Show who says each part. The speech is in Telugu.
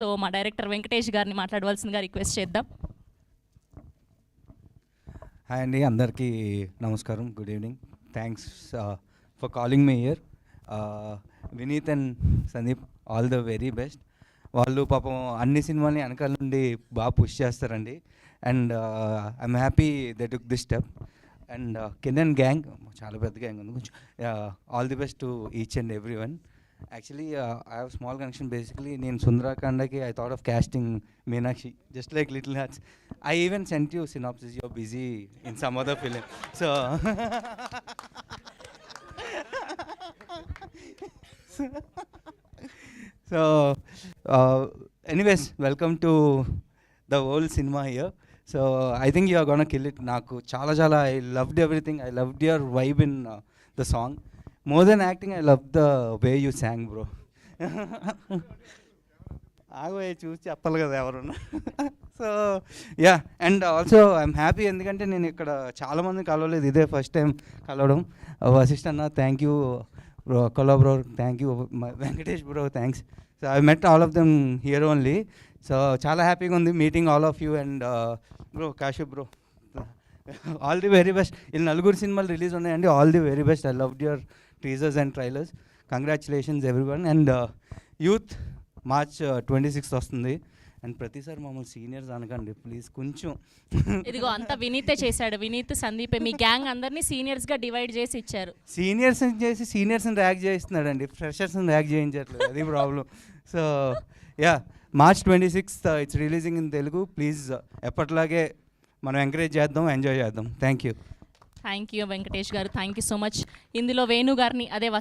Speaker 1: సో మా డైరెక్టర్ వెంకటేష్ గారిని మాట్లాడవలసిందిగా రిక్వెస్ట్ చేద్దాం.
Speaker 2: హాయ్ అండి, అందరికీ నమస్కారం, good evening. Thanks for calling me here. Vineeth and Sandeep, all the very best. వాళ్ళు పాపం అన్ని సినిమాని వెనకాల నుండి బాగా పుష్ చేస్తారండి. And I'm happy they took this step. And కెనన్ గ్యాంగ్ చాలా పెద్ద గ్యాంగ్ ఉంది కొంచెం. All the best to each and every one. Actually I have small connection. Basically నేను సుందరాకాండకి I thought of casting Meenakshi, just like Little Hearts. I even sent you synopsis. You're busy in some other film. So so anyways, welcome to the whole cinema here. So I think you are gonna kill it. Naku chala I loved everything. I loved your vibe in the song. More than acting, I loved the way you sang, bro. ఆగోయే చూసి చెప్పాలి కదా ఎవరన్నా. So yeah, and also I'm happy ఎందుకంటే నేను ఇక్కడ చాలామంది కలవలేదు, ఇదే ఫస్ట్ టైం కలవడం. వశిష్ఠ్ అన్న thank you, bro Kola bro thank you, Venkatesh bro thanks. So I met all of them here only. So చాలా హ్యాపీగా ఉంది meeting all of you. And bro Kashyap bro, all the very best. ఈ 4 సినిమాలు రిలీజ్ ఉన్నాయండి. All the very best. I loved your teasers and trailers. Congratulations everyone. And youth March 26th వస్తుంది. అండ్ ప్రతిసారి మమ్మల్ని సీనియర్స్ అనకండి ప్లీజ్, కొంచెం.
Speaker 1: ఇదిగో అంతా వినీతే చేశాడు. వినీత్, సందీప్ మీ గ్యాంగ్ అందరినీ సీనియర్స్గా డివైడ్ చేసి ఇచ్చారు.
Speaker 2: సీనియర్స్ చేసి సీనియర్స్ని ర్యాక్ చేయిస్తున్నాడు అండి, ఫ్రెషర్స్ని ర్యాక్ చేయించట్లేదు, అది problem. So yeah, March 26th it's releasing in Telugu. Please ఎప్పటిలాగే మనం ఎంకరేజ్ చేద్దాం, ఎంజాయ్ చేద్దాం. Thank you.
Speaker 1: Thank you Venkatesh గారు, థ్యాంక్ యూ సో మచ్. ఇందులో వేణు గారిని, అదే